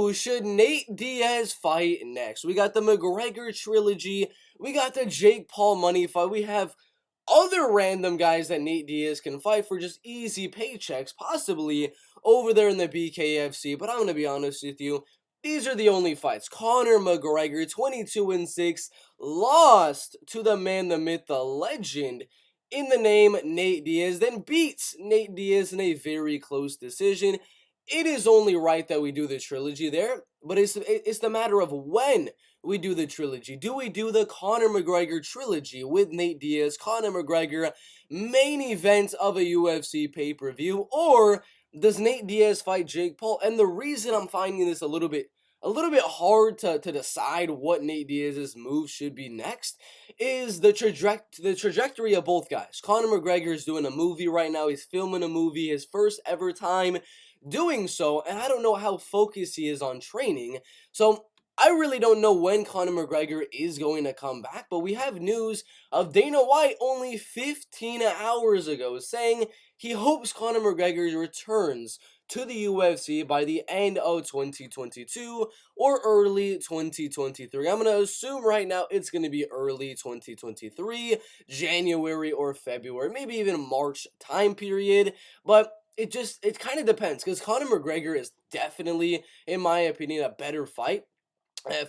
who should Nate Diaz fight next? We got the McGregor trilogy. We got the Jake Paul money fight. We have other random guys that Nate Diaz can fight for just easy paychecks, possibly over there in the BKFC. But I'm going to be honest with you. These are the only fights. Conor McGregor, 22-6, lost to the man, the myth, the legend in the name Nate Diaz, then beats Nate Diaz in a very close decision. It is only right that we do the trilogy there, but it's the matter of when we do the trilogy. Do we do the Conor McGregor trilogy with Nate Diaz, Conor McGregor, main event of a UFC pay-per-view, or does Nate Diaz fight Jake Paul? And the reason I'm finding this a little bit hard to decide what Nate Diaz's move should be next is the trajectory of both guys. Conor McGregor is doing a movie right now. He's filming a movie, his first ever time doing so, and I don't know how focused he is on training. So I really don't know when Conor McGregor is going to come back, but we have news of Dana White only 15 hours ago saying he hopes Conor McGregor returns to the UFC by the end of 2022 or early 2023. I'm going to assume right now it's going to be early 2023, January or February, maybe even March time period, but it kind of depends, because Conor McGregor is definitely, in my opinion, a better fight.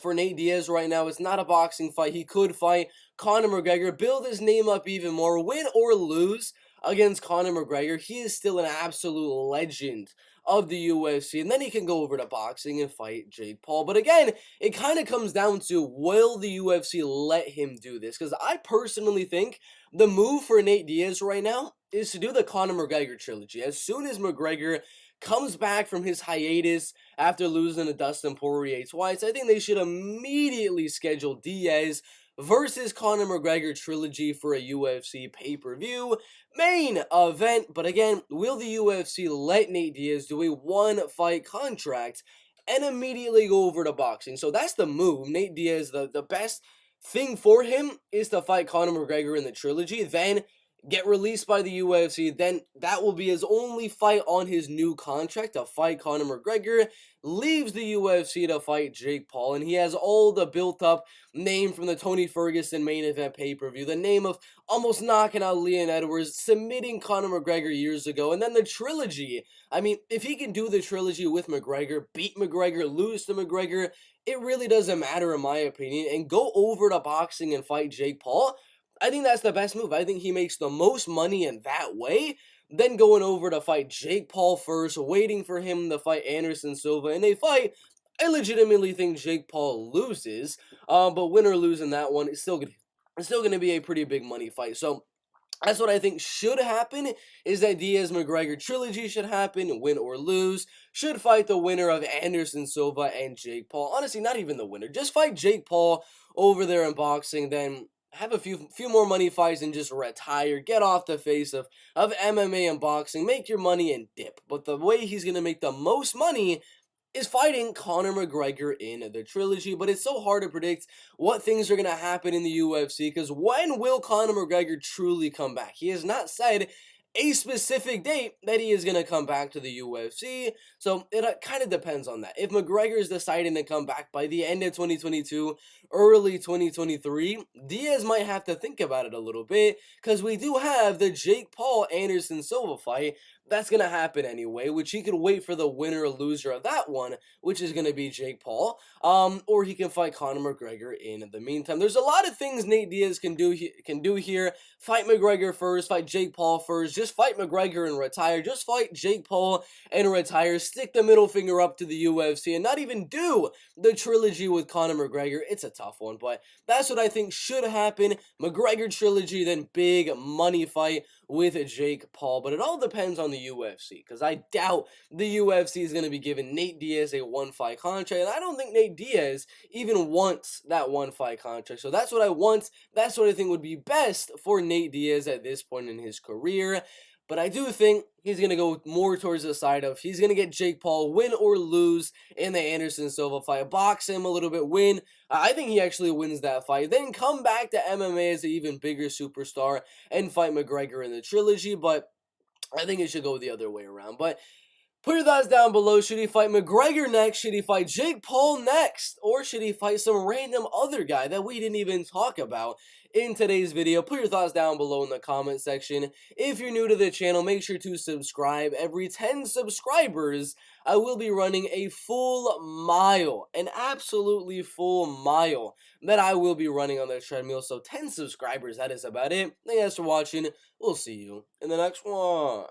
For Nate Diaz right now, it's not a boxing fight. He could fight Conor McGregor, build his name up even more, win or lose against Conor McGregor. He is still an absolute legend of the UFC, and then he can go over to boxing and fight Jake Paul. But again, it kind of comes down to, will the UFC let him do this? Because I personally think the move for Nate Diaz right now is to do the Conor McGregor trilogy. As soon as McGregor comes back from his hiatus after losing to Dustin Poirier twice, I think they should immediately schedule Diaz versus Conor McGregor trilogy for a UFC pay-per-view main event. But again, will the UFC let Nate Diaz do a one-fight contract and immediately go over to boxing? So that's the move. Nate Diaz, the best thing for him is to fight Conor McGregor in the trilogy, then get released by the UFC, then that will be his only fight on his new contract, to fight Conor McGregor, leaves the UFC to fight Jake Paul, and he has all the built-up name from the Tony Ferguson main event pay-per-view, the name of almost knocking out Leon Edwards, submitting Conor McGregor years ago, and then the trilogy. I mean, if he can do the trilogy with McGregor, beat McGregor, lose to McGregor, it really doesn't matter in my opinion, and go over to boxing and fight Jake Paul, I think that's the best move. I think he makes the most money in that way than going over to fight Jake Paul first, waiting for him to fight Anderson Silva in a fight I legitimately think Jake Paul loses. But win or lose in that one, it's still gonna be a pretty big money fight. So that's what I think should happen, is that Diaz-McGregor trilogy should happen, win or lose. Should fight the winner of Anderson Silva and Jake Paul. Honestly, not even the winner. Just fight Jake Paul over there in boxing, then have a few more money fights and just retire. Get off the face of MMA and boxing. Make your money and dip. But the way he's going to make the most money is fighting Conor McGregor in the trilogy. But it's so hard to predict what things are going to happen in the UFC, because when will Conor McGregor truly come back? He has not said a specific date that he is going to come back to the UFC, so it kind of depends on that. If McGregor is deciding to come back by the end of 2022, early 2023, Diaz might have to think about it a little bit, because we do have the Jake Paul Anderson Silva fight that's going to happen anyway, which he could wait for the winner or loser of that one, which is going to be Jake Paul, or he can fight Conor McGregor in the meantime. There's a lot of things Nate Diaz can do here. Fight McGregor first, fight Jake Paul first, just fight McGregor and retire, just fight Jake Paul and retire, stick the middle finger up to the UFC, and not even do the trilogy with Conor McGregor. It's a tough one, but that's what I think should happen. McGregor trilogy, then big money fight with Jake Paul, but it all depends on the UFC, because I doubt the UFC is going to be giving Nate Diaz a one-fight contract, and I don't think Nate Diaz even wants that one-fight contract. So that's what I want. That's what I think would be best for Nate Diaz at this point in his career. But I do think he's going to go more towards the side of he's going to get Jake Paul, win or lose in the Anderson Silva fight, box him a little bit, win. I think he actually wins that fight, then come back to MMA as an even bigger superstar and fight McGregor in the trilogy. But I think it should go the other way around. But Put your thoughts down below. Should he fight McGregor next? Should he fight Jake Paul next? Or should he fight some random other guy that we didn't even talk about in today's video? Put your thoughts down below in the comment section. If you're new to the channel, make sure to subscribe. Every 10 subscribers, I will be running a full mile, an absolutely full mile that I will be running on the treadmill. So 10 subscribers, that is about it. Thank you guys for watching. We'll see you in the next one.